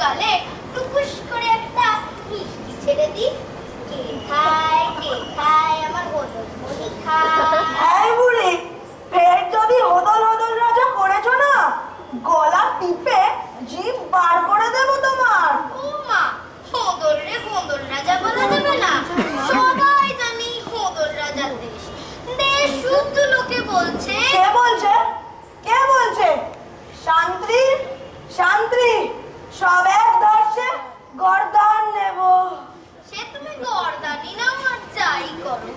গালে টুকুস করে একটা মিষ্টি ছেড়ে দিই। কে খায় আমার হদল মনি খায়। এই বুড়ি, ফের যদি হদল হদল রাজা করেছো না, গলা টিপে জিভ বার করে দেবো তোমার। ও মা, হদল রে হদল রাজা বলা যাবে না। সবাই জানি হদল রাজার দেশ। দেশ শুদ্ধ লোকে বলছে। কে বলছে? কে বলছে? শান্তি শান্তি সব এক ধরছে, গর্দান নেব। সে তুমি গর্দানি নাও আর যাই করো,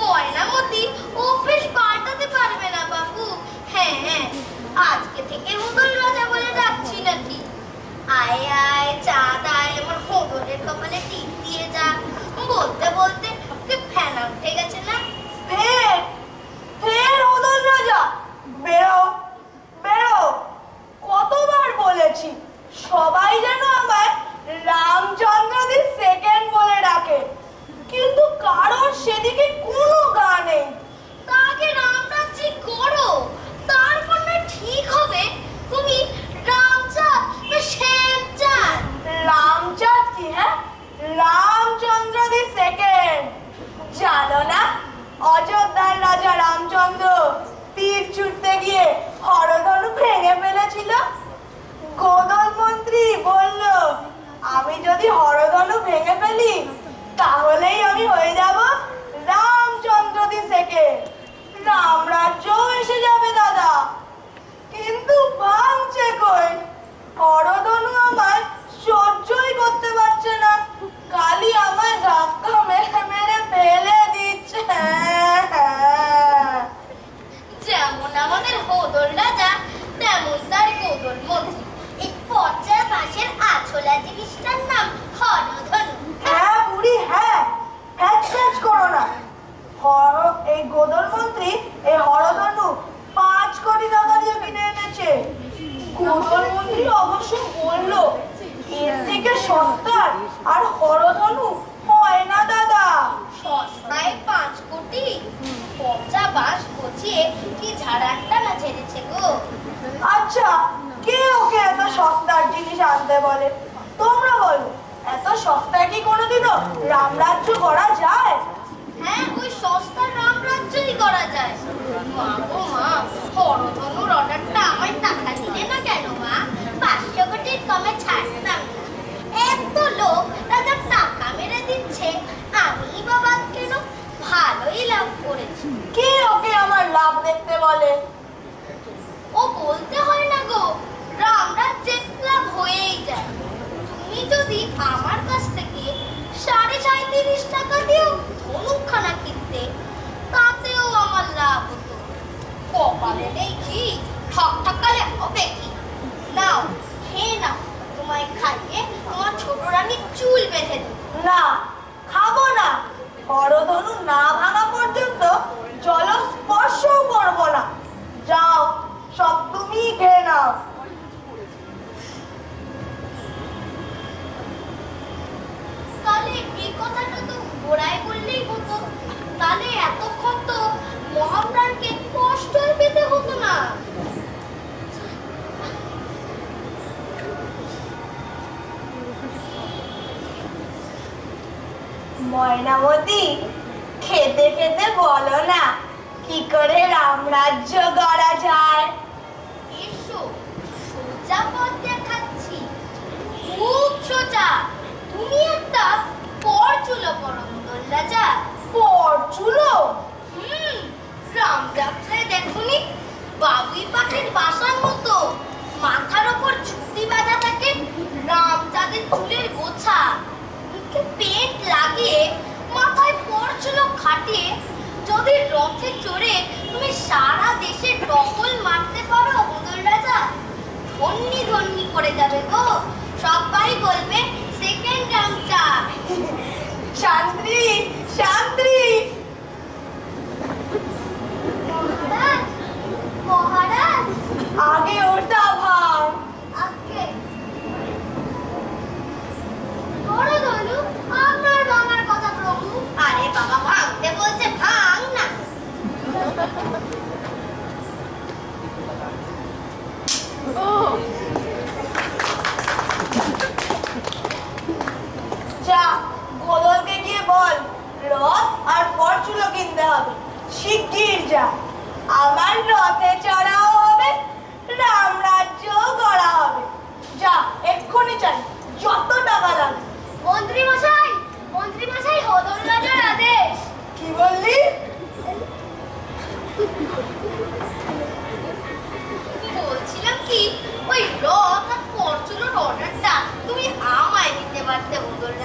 ময়নামতি অভ্যেস পাল্টাতে পারবে না বাবু। হ্যাঁ, আজকে থেকে হদল রাজা বলে ডাকছি নাকি। আয় আয় চাঁদ আয়, আমার হদলের কপালে টিপ দিয়ে যা। বলতে বলতে ফেনা উঠে গেছে না। ফের ফের হদল রাজা, বেরো বেরো। কতবার বলেছি সবাই যেন আমায় রামচন্দ্র দি সেকেন্ড বলে ডাকে, কিন্তু কারোর সেদিকে কোনো গা নেই। তাকে রামরাজ্যি করো, তারপর না ঠিক হবে তুমি রামচাঁদ না শ্যামচাঁদ। রামচাঁদ কি? হ্যাঁ, রামচন্দ্র দি সেকেন্ড। জানো না অযোধ্যার রাজা রামচন্দ্র তীর ছুটতে গিয়ে হরধনু ভেঙে ফেলেছিল? গোদল মন্ত্রী বলল, আমি যদি হরধনু ভেঙে ফেলি তাহলেই আমি হয়ে যাব রামচন্দ্র দি সেকেন্ড, রামরাজ্য এসে যাবে দাদা। কিন্তু ভাঙছে কই, হরধনু আমায় সহ্যই করতে পারছে না, কালি আমায় ধাক্কা মেরে মেরে ফেলে দিচ্ছে। যেমন আমাদের হদল রাজা তেমন তার গোদল মন্ত্রী। এই পচা বাঁশের আছলা জিনিসটার নাম হরধনু। হ্যাঁ বুড়ি, হ্যাঁ, ফ্যাচ করো না। এই গোদল মন্ত্রী এই হরধনু 5 কোটি টাকা দিয়ে কিনে এনেছে। গোদল মন্ত্রী অবশ্য বলল এর থেকে সস্তার আর হরধনু হয় না দাদা। সস্তায় 5 কোটি? পচা বাঁশ গছিয়ে কি ঝাড়াটা না ঝেড়েছে গো। আচ্ছা, কে ওকে এত সস্তার জিনিস আনতে বলে? তোমরা বলো, এত সস্তায় কি কোনোদিনও রামরাজ্য করা যায়? হ্যাঁ, ওই সস্তার রামরাজ্যই করা যায়। মা গো মা, হরধনুর অর্ডারটা আমায় টাকা দিলে না কেন মা? 500 কোটির কমে ছাড়তাম না। এত লোক রাজা টাকা মেরে দিচ্ছে, আমি বাবা কেন? ভালোই লাভ করেছি। কে ওকে আমার লাভ দেখতে বলে? ও বলতে হয় না গো, রামরাজ্যের লাভ হয়েই যায়। তুমি যদি আমার কাছ থেকে 37.5 টাকা দিয়েও ধনুকখানা কিনতে, তাতেও আমার লাভ হতো। কপালে নেই কি, ঠকঠকালে হবে কি? নাও, খেয়ে নাও, তোমায় খাইয়ে আমার ছোট রানীর চুল বেঁধে দেব। না, খাবো না। হরধনু না ভাঙা পর্যন্ত জল স্পর্শও করবো না। যাও, সব তুমি খেয়ে নাও। তাহলে এই কথাটা তো গোড়ায় বললেই হতো, তাহলে এতক্ষণ তো মহাপ্রাণকে কষ্টই পেতে হতো না। ময়নামতি, খেতে খেতে বলো না কি করে রামরাজ্য গড়া যায়। এসো, সোজা পথ দেখাচ্ছি, খুব সোজা। তুমি একটা পরচুলো পরো হদল রাজা। পরচুলো? রামযাত্রায় দেখোনি বাবুই পাখির বাসার মতো মাথার ওপর ঝুঁটি বাঁধা থাকে, রামচাঁদের চুলের গোছা, মুখে পেট লাগিয়ে মাথায় পরচুলো খাটিয়ে যদি রথে চড়ে তুমি সারা দেশে টহল মারতে পারো হদল রাজা, ধন্যি ধন্যি করে যাবে গো। সবাই বলবে সেকেন্ড রামচাঁদ। শান্তি শান্তি। মহারাজ, মহারাজ, আগে ওটা ভাঙ। আজকে হরধনু আপনার ভাঙার কথা প্রভু। আরে বাবা, ভাঙতে বলছে, ভাঙ না।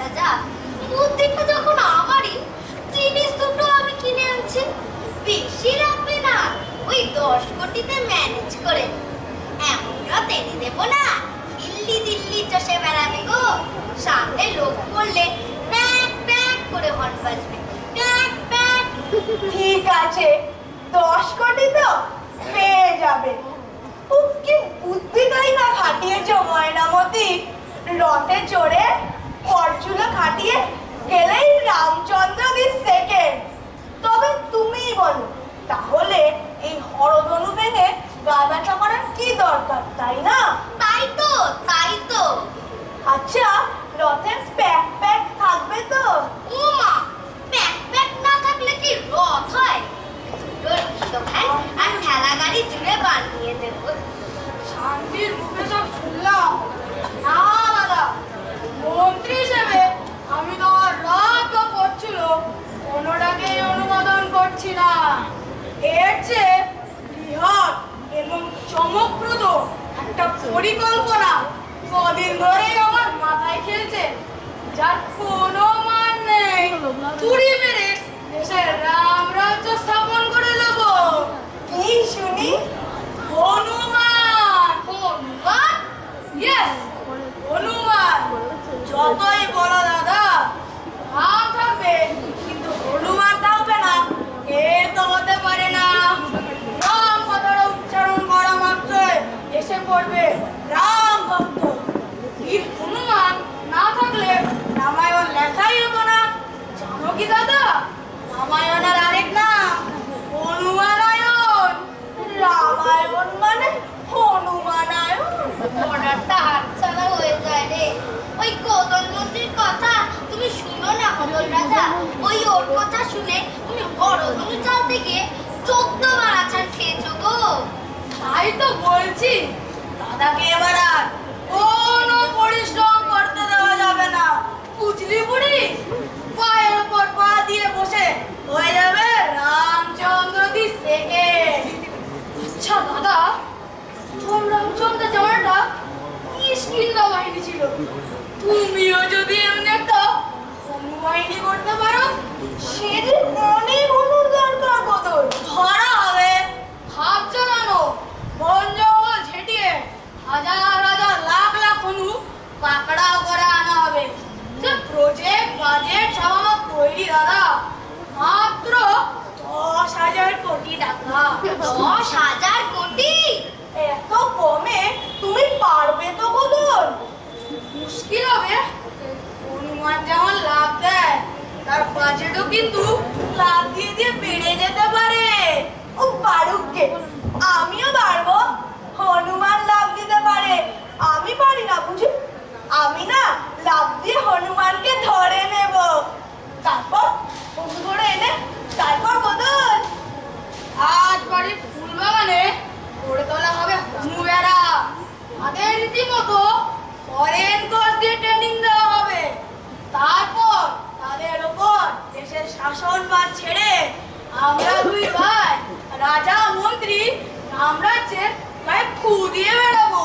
রাজা, বুদ্ধিটা যখন আমারই, জিনিস দুটো আমি কিনে আনছি। বেশি লাগবে না, ওই 10 কোটিতে ম্যানেজ করে। এমন রাত এনে দেবো না, দিল্লি দিল্লি চষে বেড়াবে গো। সামনে লোক পড়লে প্যাক প্যাক করে হর্ন বাজবে, প্যাক প্যাক। ঠিক আছে, 10 কোটি তো পেয়ে যাবে। উফ, কি বুদ্ধিটাই না খাটিয়েছো ময়নামতি। রথে চড়ে ফরচুলা খাটিয়ে গেলেই রামচন্দ্র দি সেকেন্ড। তবে তুমিই বলো, তাহলে এই হরধনু ভেঙে গা ব্যথা করার কি দরকার, তাই না? তাই তো, তাই তো। আচ্ছা, রথের প্যাক প্যাক থাকবে তো? ও মা, প্যাক প্যাক না থাকলে কি রথ হয়? দোকান আর ঠেলা গাড়ি জুড়ে বানিয়ে দেবো। শান্তির মুখে সব শুনলাম। না দাদা, মন্ত্রী হিসেবে আমি তো আর রাগ বা করছিল কোনোটাকেই অনুমোদন করছি না। এর চেয়ে বৃহৎ এবং চমকপ্রদ একটা পরিকল্পনা কদিন ধরেই আমার মাথায় খেলছে, যার কোনো মান নেই। তুড়ি মেরে দেশের রাম রাজ্য স্থাপন করে দেব। কি শুনি? হনুমান। হনুমান? ইয়েস, হনুমান। যতই বলো দাদা, রাম থাকবে কিন্তু হনুমান থাকবে না, এ তো হতে পারে না। রাম কথাটা উচ্চারণ করা মাত্রই এসে পড়বে রাম ভক্ত। এই হনুমান না থাকলে রামায়ণ লেখাই হতো না। জানো কি দাদা, রামায়ণের আরেক নাম হনুমানায়ণ। রামায়ণ মানে হনুমানায়ণ। অর্ডারটা হাতছাড়া হয়ে যায় রে। ওই গোদন মন্ত্রীর কথা তুমি শুনো না হলল রাজা। ওই ওর কথা শুনে তুমি হরধনু চালতে গিয়ে 14 বার আছাড় খেয়েছো গো। তাই তো বলছি, দাদাকে এবার আর কোনো পরিশ্রম করতে দেওয়া যাবে না, বুঝলি বুড়ি? পায়ের উপর পা দিয়ে বসে হয়ে যাবে রামচন্দ্র দি সেকেন্ড। আচ্ছা দাদা, প্রথম রামচন্দ্র জামাটা কিষ্কিন্ধা বাহিনী ছিল, তুমিও যদি এমনি একটা হনু বাহিনী করতে পারো, সেদিন অনেক হনুর দরকার বদল। ধরা হবে হাত চালানো, বন জঙ্গল ঝেঁটিয়ে হাজার হাজার লাখ লাখ হনু পাকড়াও করে আনা হবে। যে প্রজেক্ট বাজেট সব আমার তৈরি দাদা, মাত্র 10,000 কোটি টাকা। 10,000 কোটি? এত কমে তুমি পারবে তো বদল? মুশকিল হবে। হনুমান যেমন লাভ দেয়, তার বাজেটও কিন্তু লাভ দিয়ে দিয়ে বেড়ে যেতে পারে। ও পারুক গে, আমিও পারবো। হনুমান লাভ দিতে পারে, আমি পারি না বুঝি? আমি না লাভ দিয়ে হনুমানকে ধরে নেব, তারপর হনু ধরে এনে তারপর বদল। আজ বাড়ির ফুল বাগানে গড়ে তোলা হবে হনু বেড়া। তাদের রীতিমতো ফরেন কোর্স দিয়ে ট্রেনিং দেওয়া হবে। তারপর তাদের ওপর দেশের শাসনভার ছেড়ে আমরা দুই ভাই রাজা মন্ত্রী রামরাজ্যের গায়ে ফু দিয়ে বেড়াবো।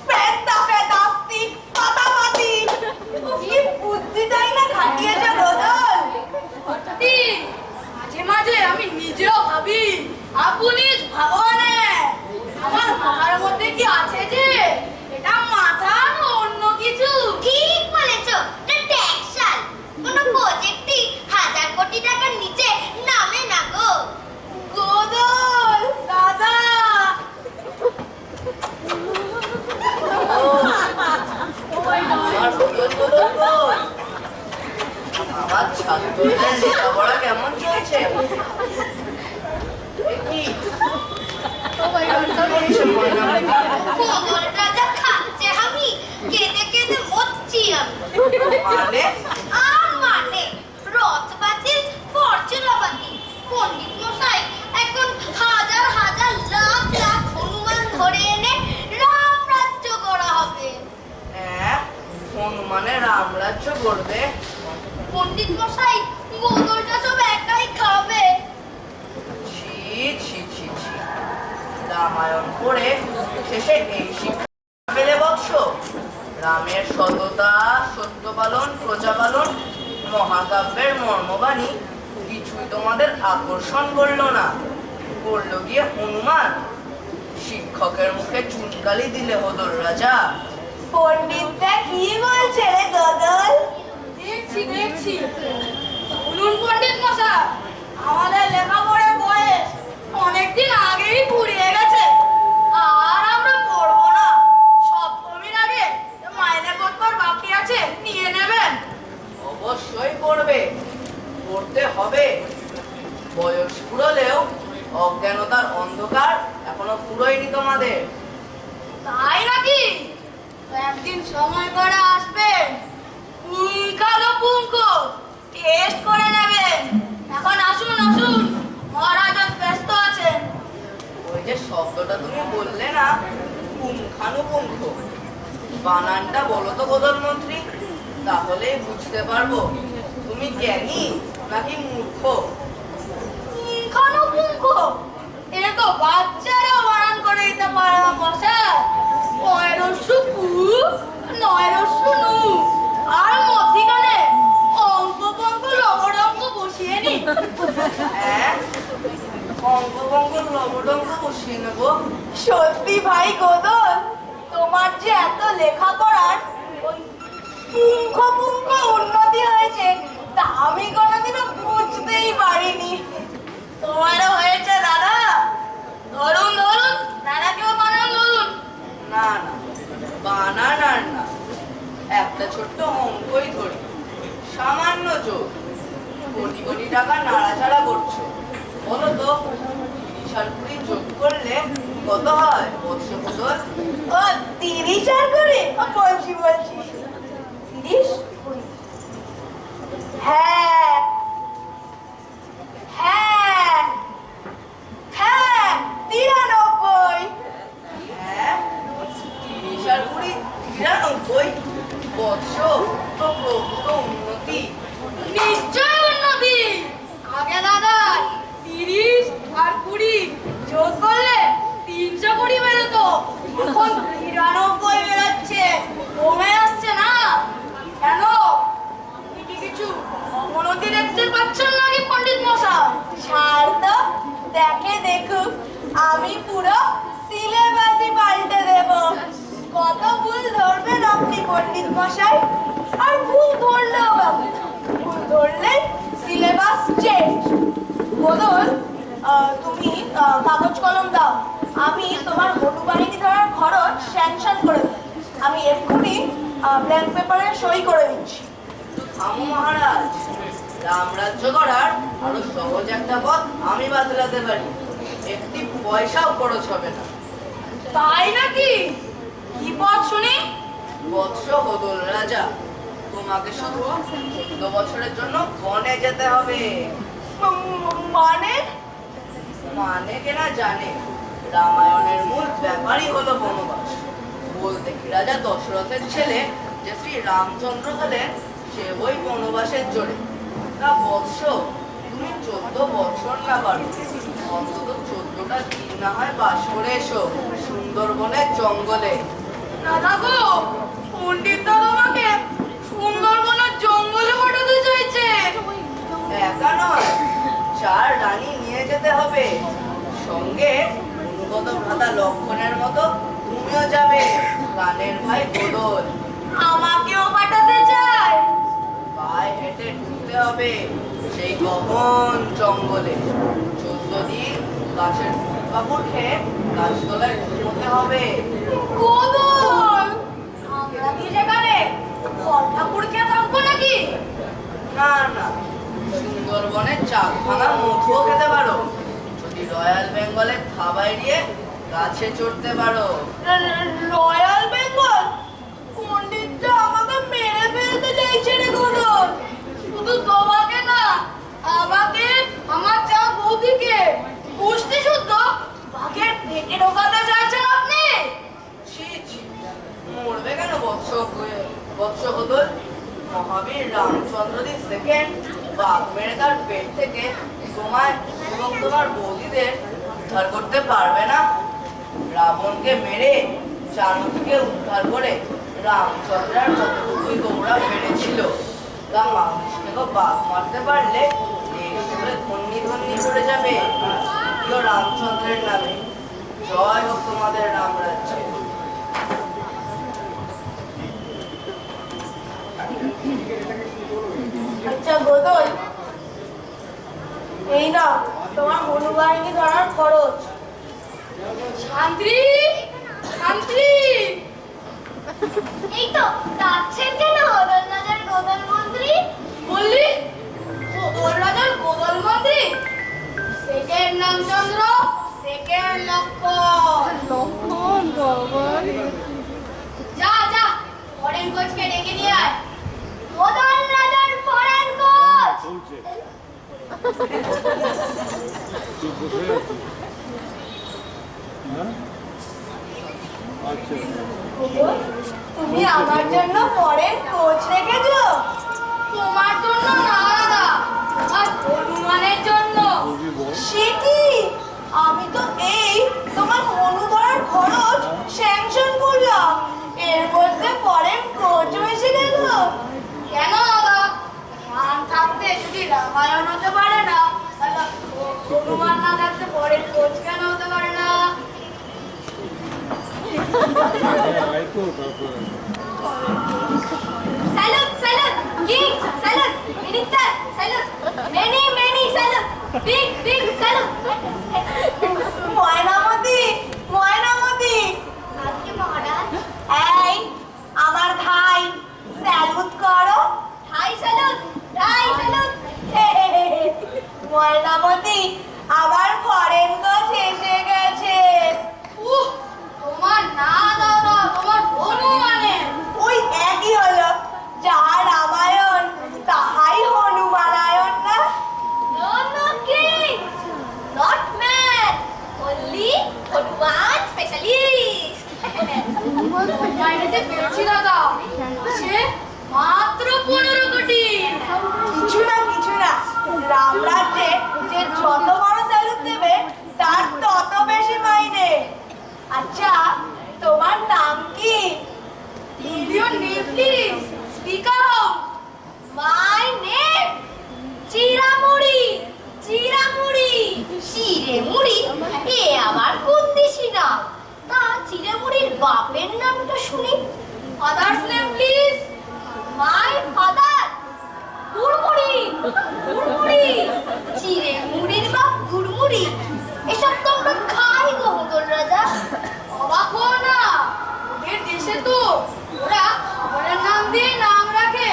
ফেদা ফেদাস্তিক পাতাপাতি। কি বুদ্ধিটাই না খাটিয়েছে বদল। সত্যি মাঝে মাঝে আমি নিজেও ভাবি, আপনি ভগবানে আমার মাথার মধ্যে কি আছে যে এটা মাথা না অন্য কিছু। ঠিক বলেছো, এটা ট্যাক্সাল। কোনো প্রজেক্টই 1000 কোটি টাকার নিচে নামে না গো। গোদল দাদা, আমার ছাত্রদের লেখাপড়া কেমন চলছে? গোদল রাজা খাচ্ছে আমি, কেঁদে কেঁদে মরছি আমি। মানে আর মানে রথ বাতিল, ফরচুনা বাতিল। পণ্ডিত মশাই এখন হাজার হাজার লাখ লাখ হনুমান ধরে এনে রাম রাজ্য গড়া হবে। হ্যাঁ, হনুমানের রামরাজ্য করবে। পণ্ডিত মশাই গোদলটা সব একাই খাবে। ছি ছি ছি ছি, রামায়ণ পড়ে শেষে এই শিক্ষা পেলে বৎস? রামের সততা, সত্য পালন, প্রজা পালন, মহাকাব্যের মর্মবাণী কিছুই তোমাদের আকর্ষণ করলো না। করলো গিয়ে হনুমান। শিক্ষকের মুখে চুনকালি দিলে হদর রাজা। পণ্ডিতটা কি বলছে রে গদল? দেখছি শুনুন পণ্ডিত মশাই, আমাদের লেখাপড়ার বয়স অনেকদিন আগেই ফুরিয়ে গেছে, আর আমরা পড়বো না। সপ্তমীর আগে মাইনে কতবার বাকি আছে নিয়ে নেবেন। অবশ্যই পড়বে, পড়তে হবে। বয়স ফুরলেও অজ্ঞানতার অন্ধকার এখনো ফুরোয়নি তোমাদের। তাই নাকি? একদিন সময় করে আসবেন, পুঙ্খানুপুঙ্খ টেস্ট করে নেবেন। এখন আসুন আসুন, মহারাজ আজ ব্যস্ত আছেন। ওই যে শব্দটা তুমি বললে না, পুঙ্খানুপুঙ্খ, বানানটা বলো তো প্রধানমন্ত্রী, তাহলেই বুঝতে পারবো তুমি জ্ঞানী নাকি মূর্খ। পুঙ্খানুপুঙ্খ, এটা তো বাচ্চারাও বানান করে দিতে পারে না মশাই। পয়রস্যু পু, নয়রস্যু নু, আর মধ্যিখানে অঙ্ক পঙ্ক লবড়ঙ্ক বসিয়ে নি। হ্যাঁ, অঙ্গভঙ্গ লবডঙ্গ বসিয়ে নেবো। সত্যি ভাই গদল, তোমার যে এত লেখাপড়ার ওই পুঙ্খ পুঙ্খ উন্নতি হয়েছে তা আমি কোনোদিনও বুঝতেই পারিনি। তোমারও হয়েছে দাদা। ধরুন ধরুন, দাদাকেও বানান ধরুন। না না, বানান আর না, একটা ছোট্ট অঙ্কই ধরি, সামান্য যোগ। কোটি কোটি টাকা নাড়াচাড়া করছো, বলো তো 30 আর 20 যোগ করলে কত হয় বৎস বদল? ও 30 আর করে বলছি 30 হ্যাঁ হ্যাঁ হ্যাঁ 93। হ্যাঁ, 30 আর 20 93 বৎস তো প্রভূত উন্নতি। নিশ্চয় উন্নতি। আগে দাদা 30 আর 20 যোগ করলে 320 বেরোতো, এখন 93 বেরোচ্ছে। কমে আসছে না কেন? আপনি কি কিছু অবনতি দেখতে পাচ্ছেন নাকি পণ্ডিত মশাই? ছাড় তো, দেখে দেখুক, আমি পুরো সিলেবাসই পাল্টে দেব। কত ভুল ধরবেন আপনি পণ্ডিত মশাই? আর ভুল ধরলেও বাবু, ভুল ধরলে সিলেবাস চেঞ্জ। বদল, তুমি কাগজ কলম দাও, আমি তোমার হনু বাহিনী ধরার খরচ স্যাংশন করে দেব। আমি এক্ষুনি ব্ল্যাঙ্ক পেপারে সই করে দিচ্ছি। থামো মহারাজ, রামরাজ্য গড়ার আরো সহজ একটা পথ আমি বাতলাতে পারি, একটি পয়সাও খরচ হবে না। তাই নাকি? কি পথ শুনি? বৎস হদল রাজা, তোমাকে শুধু 14 বছরের জন্য বনে যেতে হবে। মানে? মানে কেনা জানে, রামায়ণের মূল ব্যাপারই হলো বনবাস। বলতে কি রাজা দশরথের ছেলে যে শ্রী রামচন্দ্র হলেন, সে ওই বনবাসের জোরে। তা বৎস, তুমি 14 বছর না পারো, অন্তত 14টা দিন না হয় বাস করে এসো সুন্দরবনের জঙ্গলে। দাদা গো, পণ্ডিত তোমাকে সুন্দরবনের জঙ্গলে পাঠাতে চাইছে। একা নয়, 4 রানী নিয়ে যেতে হবে সঙ্গে। অনুগত ভ্রাতা লক্ষণের মতো তুমিও যাবে, গানের ভাই বদল। আমাকেও পাঠাতে চায়। পায়ে হেঁটে ঢুকতে হবে সেই গহন জঙ্গলে। 14 দিন গাছের কাপড় খেয়ে গাছতলায় ঘুমোতে হবে। গোদল, আমরা কি সেখানে ফল ঠাকুর খেয়ে থাকবো নাকি? না না, সুন্দরবনের চাক ভাঙা মধুও খেতে পারো, যদি রয়্যাল বেঙ্গলের থাবা এড়িয়ে গাছে চড়তে পারো। রয়্যাল বেঙ্গল? পণ্ডিতটা আমাকে মেরে ফেলতে চাইছে রে গদল। শুধু তোমাকে না, আমাকে, আমার চা বৌদিকে পুষ্টি শুদ্ধ বাঘের পেটে ঢোকাতে চাইছেন আপনি? ছি ছি, মরবে কেন বৎস হদল? মহাবীর রামচন্দ্র সেকেন্ড বাঘ মেরে তার পেট থেকে তোমায় এবং তোমার বৌদিদের উদ্ধার করতে পারবে না। রাবণকে মেরে জানকীকে উদ্ধার করে রামচন্দ্রের যতটুকুই গৌরব বেড়েছিল তা মানুষকে বাদ মারতে পারলে ধন্যি ধন্যি করে যাবে। প্রিয় রামচন্দ্রের নামে জয় হোক তোমাদের রাম রাজ্যে। আচ্ছা গোদল, এই নাও তোমার হনুবাহিনী ধরার খরচ। শান্তি শান্তি, এই তো কাঁদছেন কেন গোদল রাজার গোদল মন্ত্রী? বললি গোদল রাজার গোদল মন্ত্রী? সেকেন্ড রামচন্দ্র, সেকেন্ড লক্ষণ। যা যা ফরেন কোচকে ডেকে নিয়ে আয়। গোদল রাজার ফরেন কোচ। তুমি আমার জন্য পরের কোচ রেখেছো? তোমার জন্য না দাদা, আমার হনুমানের জন্য। সে কি? আমি তো এই তোমার হনু ধরার খরচ স্যাংশন করলাম, এর মধ্যে পরের কোচ এসে গেল। কেন দাদা? রাম থাকতে যদি রামায়ণ হতে পারে না, তাহলে হনুমান না থাকতে পরের কোচ কেন হতে পারে না? Salute salute king, salute minister, salute many many salute, big big salute. Mainamati, Mainamati, আজকে মহারাজ এই আমার ভাই স্যালুট করো। Hi salute, hi salute. Mainamati, আমার ফরেন কোচ এসে গেছে। উহ, তোমার না দাদা, তোমার হনুমানের। ওই একই হলো, যাহা রামায়ণ তাহাই হনুমানায়ণ না? No, no, king. Not man. Only Hanuman specialist. বাইরেতে পেয়েছি দাদা, সে মাত্র 15 কোটি। কিছু না কিছু না, রামরাজ্যে যে যত বড় স্যালুট দেবে তার তত বেশি মাইনে। আচ্ছা, তোমার নাম কি? Your name please. Speak out. My name চিরামুড়ি, চিরামুড়ি। চিড়েমুড়ি? এ আবার কোন দেশি নাম? তা চিড়েমুড়ির বাপের নামটা শুনি। Father's name please. My father গুড়মুড়ি, গুড়মুড়ি। চিড়েমুড়ির বাপ গুড়মুড়ি? এসব তো আমরা খাই গো গোদল রাজা। অবাক হও না, ওদের দেশে তো ওরা খাবারের নাম দিয়ে নাম রাখে।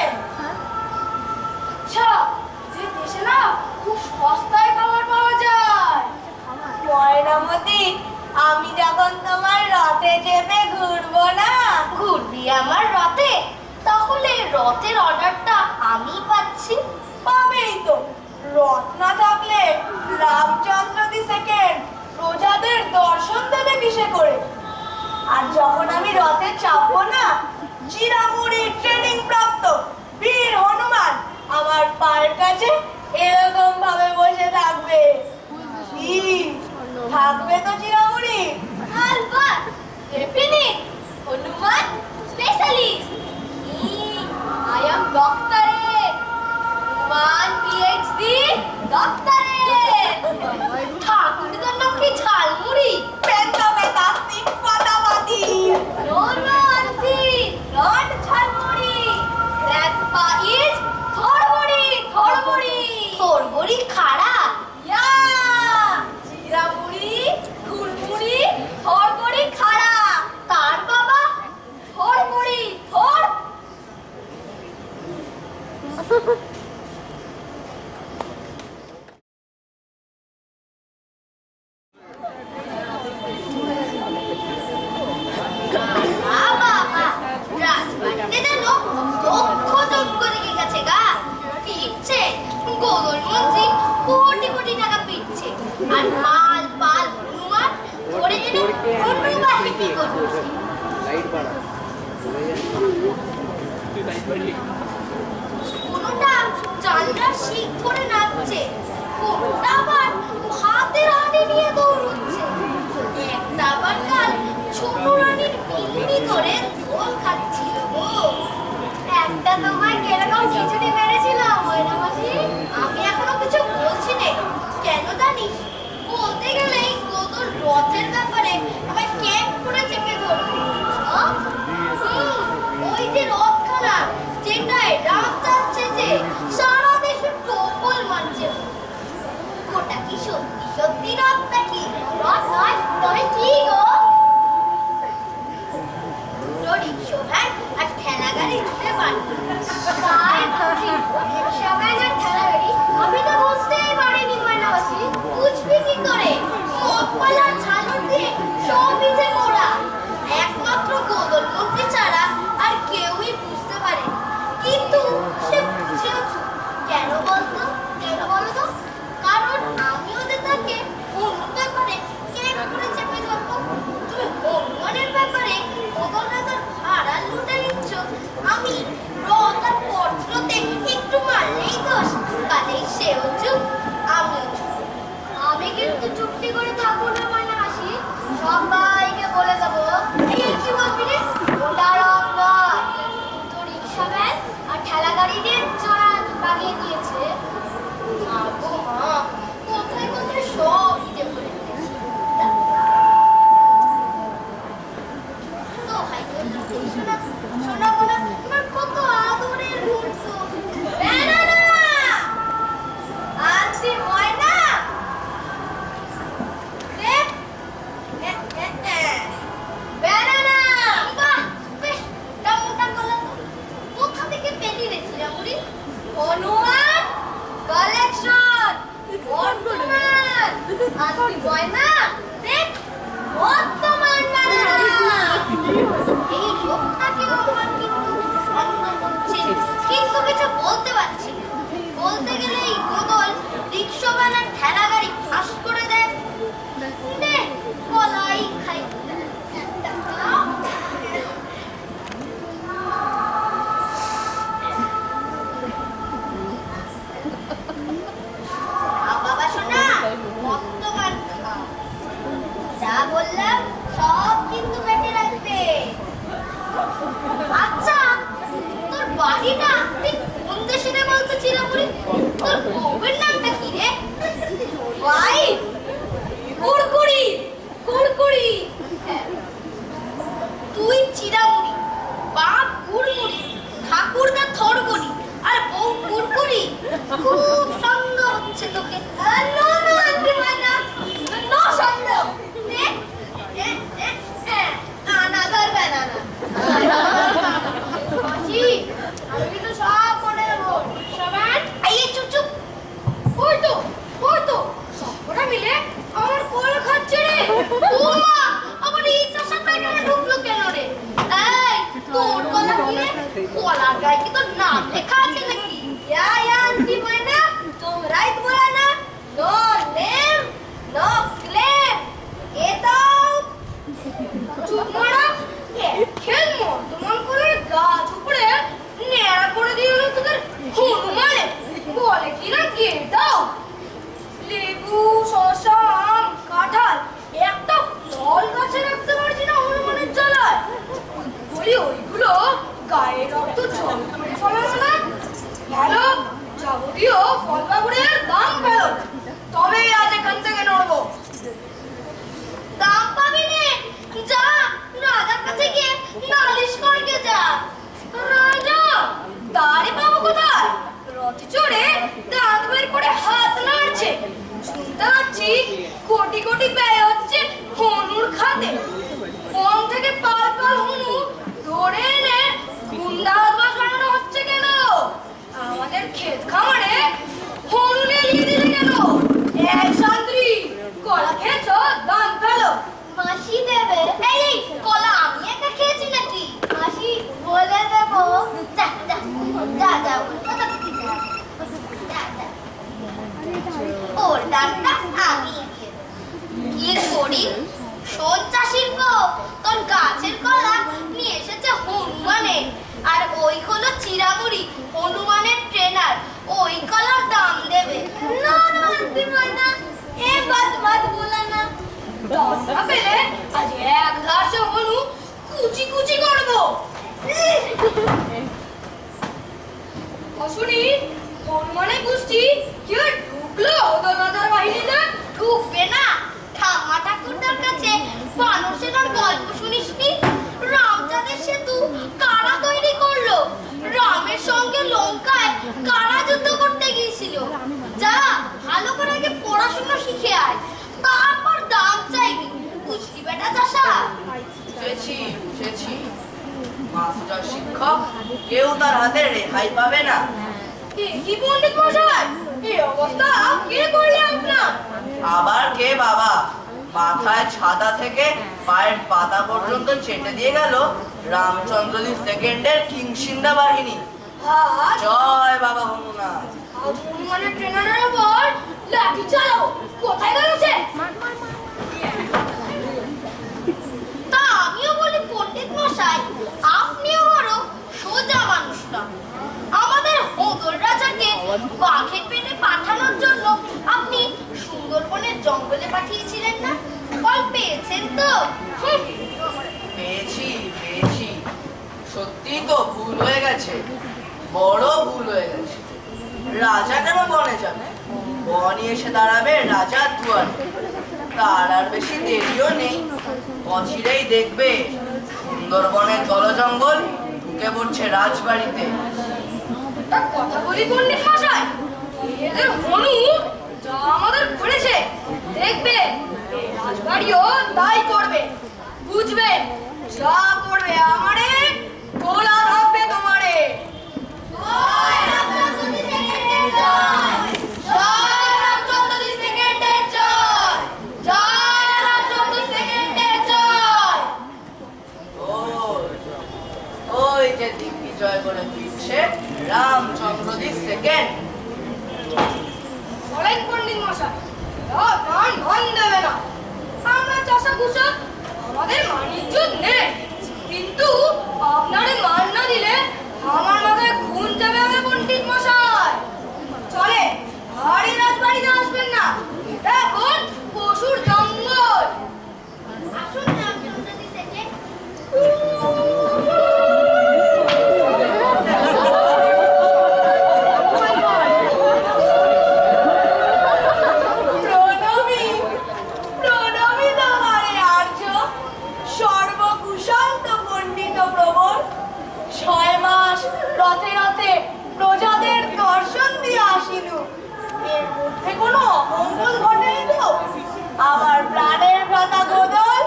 আচ্ছা, যে দেশে না খুব সস্তায় খাবার পাওয়া যায়। ময়নামতি, আমি যখন তোমার রথে চেপে ঘুরবো না? ঘুরবি আমার রথে? তাহলে রথের অর্ডারটা আমি পাচ্ছি। পাবেই তো, রথ না থাকলে রামচন্দ্র দি সেকেন্ড প্রজাদের দর্শন দেবে কিসে করে? আর যখন আমি রথে চাপবো না, চিরামুড়ি ট্রেনিং প্রাপ্ত বীর হনুমান আমার পায়ের কাছে এরকম ভাবে বসে থাকবে। কি থাকবে তো চিরামুড়ি? আলবাত, definite, Hanuman specialist. I am doctorate, Hanuman PhD doctorate. ঠাকুরদার নাম কি jhalmuri? পেতা পেতাস্তি পাতাবাদি। No, no, auntie, not jhalmuri. Grandpa is থরবড়ি, থরবড়ি। থরবড়ি খাড়া? Yeah! চিরামুড়ি, গুড়মুড়ি, থরবড়ি খাড়া। তার বাবা থরবড়ি, থর। বাবা, রাজবাড়িতে যেন দক্ষ যজ্ঞ লেগে গেছে গা। পিটছে গোদল মন্ত্রী, কোটি কোটি টাকা পিটছে। আর পাল পাল হনুমান ধরে যেন হনুবাহিনী করছে। কোনোটা চালনার শিখ ধরে নাচছে, কোনোটা আবার ভাতের হাঁড়ি নিয়ে দৌড়চ্ছে। একটা আবার কাল ছোট রানীর বিন্দি ধরে দোল খাচ্ছিল। পারি। তাই বুঝি সবাই যা ঠেলাগাড়ি আমি তো বুঝতেই পারিনি ময়নাবাসী। বুঝবি কি করে? মগপালা ঝালর দিয়ে সবই যে মোড়া। একমাত্র গোদল মন্ত্রী ছাড়া আর কেউই বুঝতে পারে। কিন্তু সে বুঝেও কেন বলতো? কেন বলো তো? কারণ আমি ওদের তাকে অনুর ব্যাপারে কেক করে চেপে ধরবো। তুমি অনুমানের ব্যাপারে গোদল রাজার ভাড়া লুটে নিচ্ছ। আমি রতার পত্রতে একটু মারলেই দোষ, কাজেই সেও চুপ আমিও চুপ। আমি কিন্তু চুপটি করে থাকবো না ময়নামাসি, সবাইকে বলে দেবো। এই কি বলবি রে? ওটা রং নয়, দুটো রিক্সা ভ্যান আর ঠেলা গাড়ি দিয়ে জোড়া বাগিয়ে দিয়েছে। মা গো মা, কোথায় কোথায় সব ইটে ভরে দিয়েছে। তো ভাই শোনা শোনা বলা তোমার কত আদরের ঘুরছো। বেনানা আনছি ময়না দেখ। বেনানা বাহ, বেশ মোটা গলা তো। কোথা থেকে পেলি রে চিরামুড়ি? হনুমান কালেকশন বর্তমান আনছি ময়না দেখ। বর্তমান বানানা এই লোকটাকে আমার কিন্তু সন্দেহ হচ্ছে, কিন্তু কিছু বলতে পারছি না। বলতে গেলে এই গোদল রিক্সা বানার ঠেলা গাড়ি ফাঁস করে দেয়। দে কলাই খাই একটা খাও। বাবা শোনা, বর্তমান খাও। যা বললাম সব কিন্তু পেটে রাখবে। আচ্ছা, তোর বাড়িটা তুই কোন দেশে রে বলতো চিরামুড়ি? তোর বউয়ের নামটা কি রে? ভাই কুড়কুড়ি কুড়কুড়ি। তুই চিরামুড়ি, বাপ কুড়মুড়ি, ঠাকুরদা থরগড়ি আর বউ কুড়কুড়ি। খুব সন্দেহ হচ্ছে তোকে। নো নো আন্টি মানা, নো সন্দেহ। Another banana. মাসি, আমি কিন্তু সব মনে দেবো। সবাই এই চুপ চুপ। ওই তো সবটা মিলে আমার কোল খাচ্ছে রে। ও মা, আমার এই চাষাটা কেন ঢুকলো কেন রে? এই তোর গলা কি রে? গলার গায়ে কি তোর নাম লেখা আছে নাকি? আন্টি ময়না, তোমরাই বলা না নো নেম নো ক্লেম। এটাও চুপ মারা খেল মর্দমান করে গাছ উপরে নেড়া করে দিয়ে হলো তোদের হনুমানে। বলে কি না গেটাও লেবু শসা আম কাঁঠাল একটা ফল গাছে রাখতে পারছি না হনুমানের জ্বালায়। বলি ওইগুলো গায়ে রক্ত জল করে ফলানো না। ভালো যাবতীয় ফল বাবুরের দাম পেল, তবেই আজ এখান থেকে নড়বো। দাম পাবি নে, যা রাজার কাছে গিয়ে নালিশ করকে যা। রাজা দাঁড়ি পাবো কোথায়? রথে চড়ে দাঁত বের করে হাত নাড়ছে। শুনতে পাচ্ছি কোটি কোটি ব্যয় হচ্ছে হনুর খাতে। বন থেকে পাল পাল হনু ধরে এনে গুন্ডা হাত বানানো হচ্ছে কেন? আমাদের ক্ষেত খামারে হনু নিয়ে দিলে কেন? এক শান্তি কলা খেয়েছ, দান ফেলো। মাসি দেবে। এই কলা আমি একা খেয়েছি নাকি? মাসি বলে দেবো। যা যা যা যা ওর দানটা আমি কি করি? শোন চাষির বউ, তোর গাছের কলা নিয়ে এসেছে হনুমানে, আর ওই হলো চিরামুড়ি হনুমানের ট্রেনার। ওই কলার দাম দেবে। না না আন্টি ময়না, এ বাত বাত বলা না। দামটা পেলে আজ এক ঘাসে হনু কুচি কুচি করবো। শুনি হনুমানের গোষ্ঠী কেউ ঢুকলো দলদার বাহিনীতে? ঢুকবে না। ঠাম্মা ঠাকুরদার কাছে বানর সেনার গল্প শুনিসনি? রামচাঁদের সেতু কারা তৈরি করলো? রামের সঙ্গে লঙ্কায় কারা যুদ্ধ করতে গিয়েছিল? যা ভালো করে আগে পড়াশোনা শিখে আয়, তারপর দাম চাইবি। বুঝলি বেটা চাষা? বুঝেছি মাস্টার শিক্ষা শিক্ষক কেউ তার হাতে রেহাই পাবে না। কি পণ্ডিত মশাই, এই অবস্থা কে করলে আপনার? আবার কে বাবা? মাথায় ছাতা থেকে পায়ের পাতা পর্যন্ত চেটে দিয়ে গেল রামচন্দ্র দি সেকেন্ডের কিংসিন্দা বাহিনী। জয় বাবা হনুমান। হনুমানের ট্রেনারের উপর লাঠি চালাও, কোথায় গেল সে? তা আমিও বলি পণ্ডিত মশাই, আপনিও বড় সোজা মানুষ না। আমাদের হোদল রাজাকে বাঘের পেটে পাঠানোর জন্য আপনি সুন্দরবনের জঙ্গলে পাঠিয়েছিলেন না? ফল পেয়েছেন তো? পেয়েছি পেয়েছি, সত্যি তো ভুল হয়ে গেছে, বড় ভুল হয়ে গেছে। রাজা কেন বনে যাবে? বনই এসে দাঁড়াবে রাজার দুয়ারে। তার আর বেশি দেরিও নেই, অচিরেই দেখবে সুন্দরবনের জলজঙ্গল ঢুকে পড়ছে রাজবাড়িতে। কথা বলি পণ্ডিত মশাই, এদের হনু যা আমাদের করেছে দেখবে এই রাজবাড়িও তাই করবে। বুঝবে, যা করবে আমারে তোলা হবে তোমারে। জয় রামচন্দ্র দি সেকেন্ডের জয়, জয় রামচন্দ্র দি সেকেন্ডের জয়, জয় রামচন্দ্র দি সেকেন্ডের জয়। ওই যে দিগ্বিজয় করে ফিরছে রামচন্দ্র দি সেকেন্ড। বলেন পণ্ডিত মশাই, মান দেবে না। আমরা চাষা ঘুষা আমাদের মানিজ্য নেই, কিন্তু আপনারে মান না দিলে আমার মাথায় খুন যাবে হবে পণ্ডিত মশাই। চলে ভারী রাজবাড়িতে আসবেন না, এটা এখন পশুর জঙ্গল। আসুন রামচন্দ্র দি সেকেন্ড। রথে রথে প্রজাদের দর্শন দিয়ে আসিনু, এর মধ্যে কোনো অমঙ্গল ঘটেনি তো? আমার প্রাণের ভ্রাতা গোদল,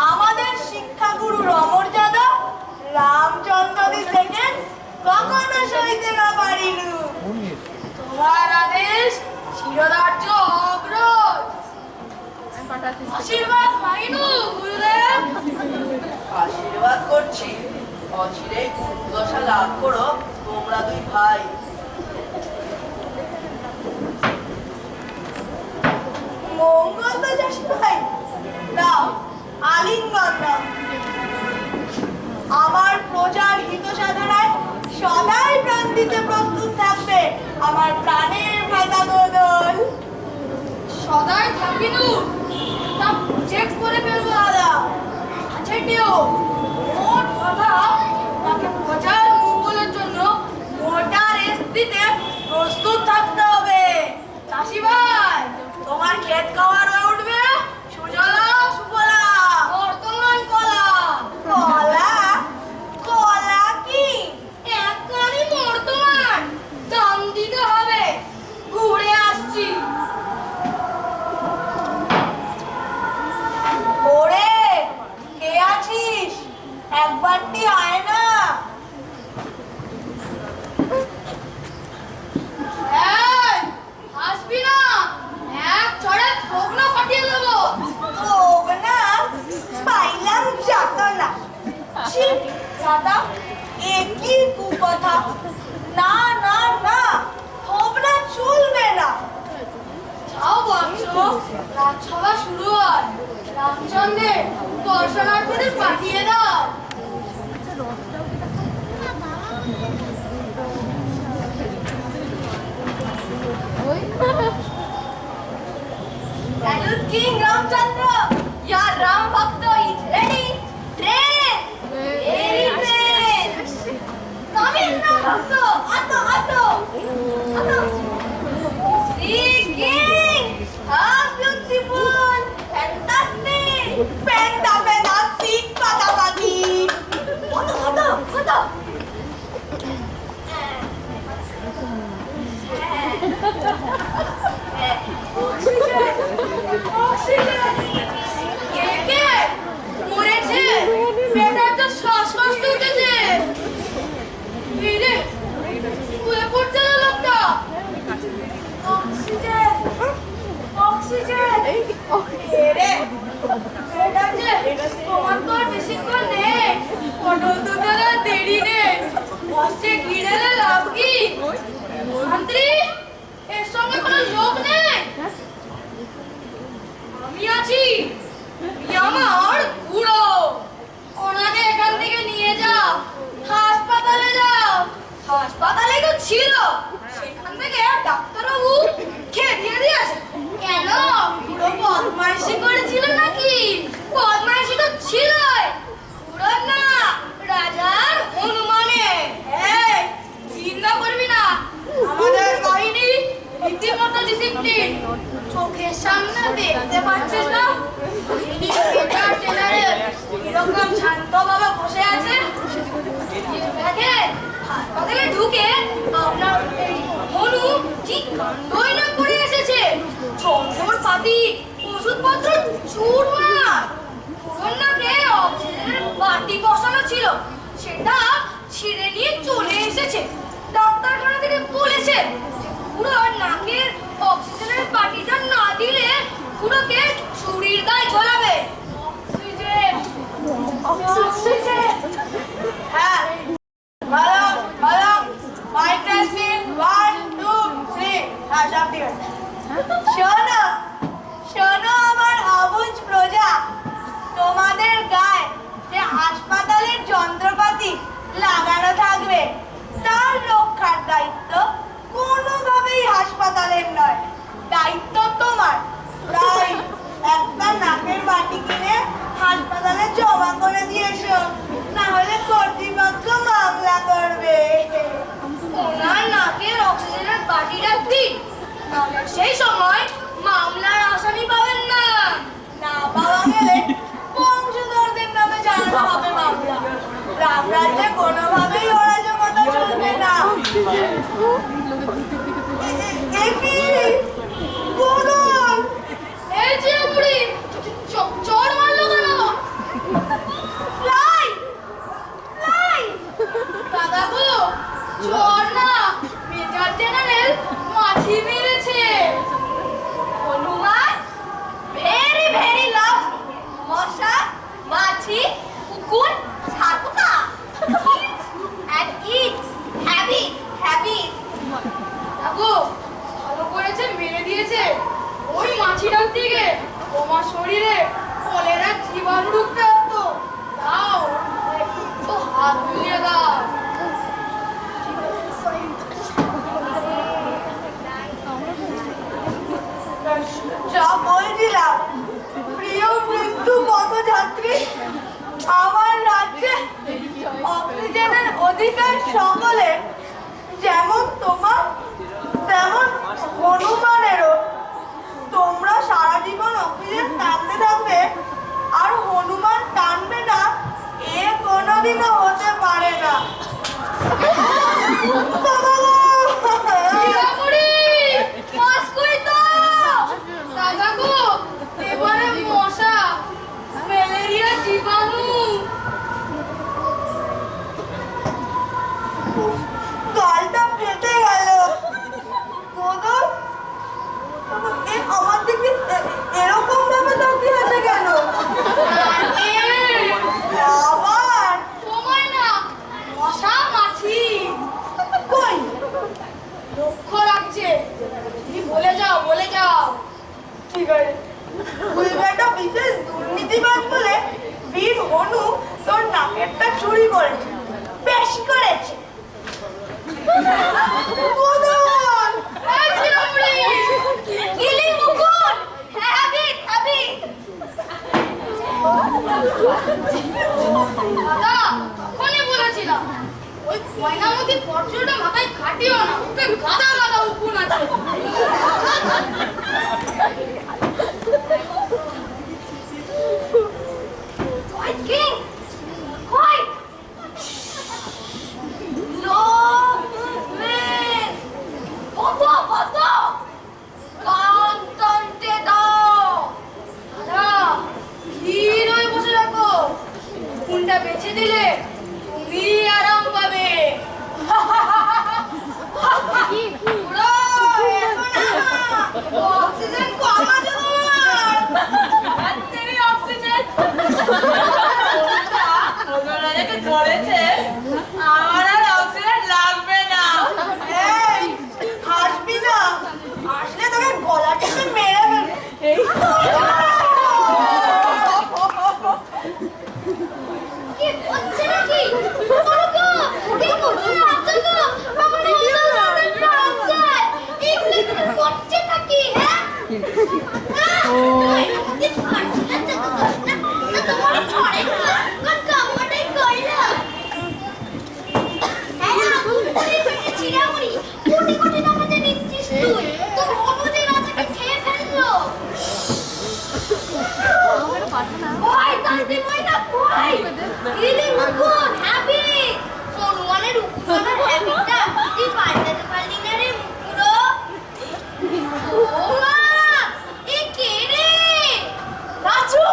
আমাদের শিক্ষাগুরু অমর্যাদা রামচন্দ্র দি সেকেন্ড কখনো সইতে না পারিনু। তোমার আদেশ শিরোধার্য অগ্রজ। আশীর্বাদ পাইনু গুরুদেব। আশীর্বাদ করছি, অচিরেই গুরুদশা লাভ করো তোমরা দুই ভাই। মঙ্গল তো চাষি ভাই, দাও আলিঙ্গন দাও। আমার প্রজার হিত সাধনায় সদাই প্রাণ দিতে প্রস্তুত থাকবে আমার প্রাণের ভ্রাতা গোদল। সদাই থাকিনু, তা প্রজেক্ট করে ফেলবো দাদা। সেটিও মোট কথা, তাকে প্রজার মঙ্গলের জন্য মোটা রেস্ট দিতে প্রস্তুত থাকতে হবে। চাষি ভাই, তোমার ক্ষেত খাওয়ার হয়ে উঠবে সুজলা সুফলা বর্তমান কলা। কলা? কলা কি? একবারই বর্তমান, দাম দিতে হবে। ঘুরে আসছি। ওরে কে আছিস? একবারটি আয় না। এই, আসবি না, এক চড়ে থোকনা ফাটিয়ে দেবো। তোগ না, পাইলাম যাত না। ছি দাদা, এ কি কুকথা! না না না, থোবনা চলবে না। যাও বংশ, রাজসভা শুরু হয়। রামচন্দ্রের দর্শনার্থীদের পাঠিয়ে দাও। Salute King Ramchandra! Your Ram Bhakta is ready. Train! Very train! Come in Ram Bhakta! Ato, ato! Ato! See King! How beautiful! Fantastic! Penda, penda, seat, pata, pati! Ato, ato, ato! কে কে মরেছে? পেটের তো শ্বাসকষ্ট উঠেছে। রে, এটা যে তোমার তো আর বেশিক্ষণ নেই। পটল তুলতে আর দেরি নেই। বসে ঘিরে লাভ কি? মন্ত্রী, এর সঙ্গে কোনো লোক নেই। আমি আছি, তুমি আমার বুড়ো। ওনাকে এখান থেকে নিয়ে যাও, হাসপাতালে যাও। হাসপাতালে তো ছিল, সেখান থেকে ডাক্তারবাবু খেয়ে দিয়ে দিয়েছে। কেন, পুরো বদমাইশি করেছিল নাকি? বদমাইশি তো ছিলই, পুরো না রাজার অনুমানে। এই, চিন্তা করবি না, আমাদের বাহিনী রীতিমতো ডিসিপ্লিন। চোখের সামনে দেখতে পাচ্ছিস না এরকম শান্তভাবে বসে আছে। দেখেন, হাসপাতালে ঢুকে আপনার হনু কি কাণ্ডই না করে এসেছে। যন্ত্রপাতি, ওষুধপত্র চুরমার। পুরোর নাকে অক্সিজেনের বাটি বসানো ছিল, সেটা ছিঁড়ে নিয়ে চলে এসেছে। ডাক্তারখানা থেকে বলেছে পুরো নাকের অক্সিজেনের বাটিটা না দিলে পুরোকে ছুরির গায়ে ঝোলাবে। Oxygen, oxygen. হ্যাঁ, ভালো ভালো। Mike testing 1 2 3। হ্যাঁ, সব ঠিক আছে। শোনো শোনো আমার অবুঝ প্রজা, তোমাদের গায়ে যে হাসপাতালের যন্ত্রপাতি লাগানো থাকবে তার রক্ষার দায়িত্ব কোনোভাবেই হাসপাতালের নয়, দায়িত্ব তোমার। তাই একটা নাকের বাটি কিনে হাসপাতালে জমা করে দিয়ে এসো, না হলে কর্তৃপক্ষ মামলা করবে। ওনার নাকের অক্সিজেনের বাটিটা দিন, নাহলে সেই সময় মামলার আসামি পাবেন না। না পাওয়া গেলে বংশধরদের নামে জানানো হবে মামলা। রামরাজ্যে কোনোভাবেই অরাজকতা চলবে না। এই যে বুড়ি চোর মারলো কেন? লাই লাই দাদা গো, চোর না, মেজর জেনারেল মাছি মেরেছে। হনুমান, ভেরি ভেরি লাভ। মশা, মাছি, কুকুর, সাপুতা, and eat, habit, habit. বাবু, ভালো করেছে মেরে দিয়েছে। ওই মাছিটার দিকে তোমার শরীরে কলেরা জীবাণু ঢুকতে হতো। দাও, একটু হাত বুলিয়ে দাও। যা বলছিলাম, প্রিয় মৃত্যু পথযাত্রী, আমার রাজ্যে অক্সিজেনের অধিকার সকলে, যেমন তোমার তেমন হনুমানেরও। তোমরা সারা জীবন অক্সিজেন টানতে থাকবে আর হনুমান টানবে না, এ কোনোদিনও হতে পারে না। এবারে মশা, ম্যালেরিয়া জীবাণু। গালটা ফেটে গেল। গোদর, আমার দিকে এরকম ভাবে তাকিয়ে আছে কেন? আবার সময় না, মশা মাছি কই লক্ষ্য রাখছে। তুমি বলে যাও, বলে যাও। ঠিক আছে, ফুলবেটা বিশেষ দুর্নীতিবাজ বলে বীর হনু তোর নাকেরটা চুরি করেছে, বেশ করেছে। বলেছিলাম ওই ময়নামতি পর্যটন মাথায় খাটিও না, ওকে গাদা গাদা উকুন আছে। বেছে দিলে তুমি আরাম পাবে। অক্সিজেন কম আছে তোমার। ইলি মুকুন হ্যাপি হনুমানের উপমানের হ্যাপিটা তুই পাল্টাতে পারলি না রে মুকুরো ও মা এ কে রে নাচু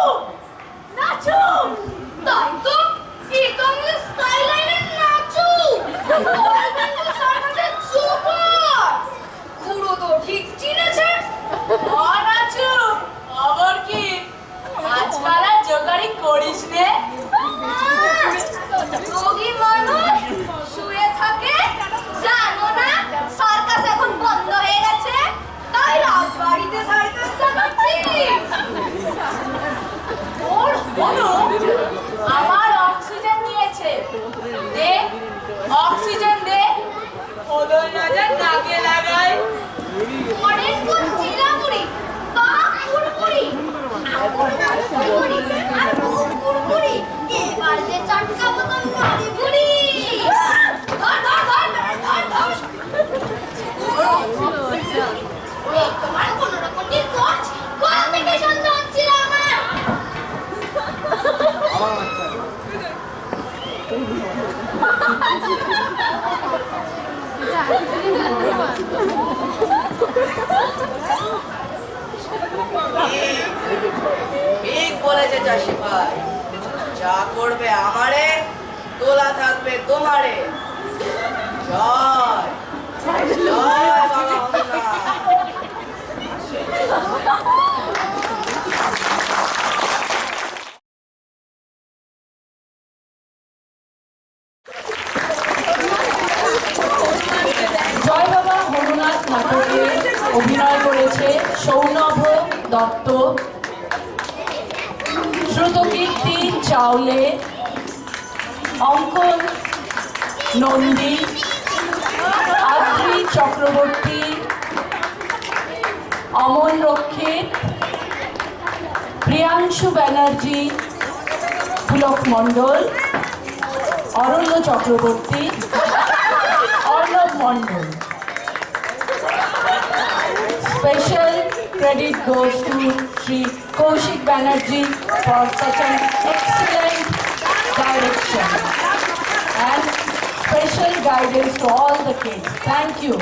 নাচু তাই তো এ তো আমাদের স্কাইলাইনের নাচু বলবেন সরকারের চোখর খুড়ো তো ঠিক চিনেছে নাচু আবার কি আজকাল আর জোগাড়ি করিস নে রোগী মানুষ শুয়ে থাকে জানো না সার্কাস এখন বন্ধ হয়ে গেছে তাই রাজবাড়িতে সার্কাস চালাচ্ছি ওর হলো আমার অক্সিজেন নিয়েছে দে অক্সিজেন দে ওদের নজর নাকে লাগায় পরের কোন চিলামুড়ি বা কুড়কুড়ি আমুর কুড়কুড়ি আর কুড়কুড়ি এবার যে চাটকা মতন মারি বুড়ি ধর ধর ধর ধর ধর এই তোমার কোন রকম নির্গজ কোথা থেকে সন্দেহ হচ্ছিল আমার ঠিক বলেছে চাষি ভাই যা করবে আমারে তোলা থাকবে তোমারে জয় জয় বাবা হনুমান। জয় বাবা হনুনাথ নাটকে অভিনয় করেছে সৌনভ দত্ত, শ্রুতকীর্তি চাওলে, অঙ্কন নন্দী, আদ্রি চক্রবর্তী, অমন রক্ষিত, প্রিয়াংশু ব্যানার্জি, পুলক মণ্ডল, অরণ্য চক্রবর্তী, অর্ণব মণ্ডল। Special credit goes to Sri Kaushik Banerjee for such an excellent direction and special guidance to all the kids. Thank you.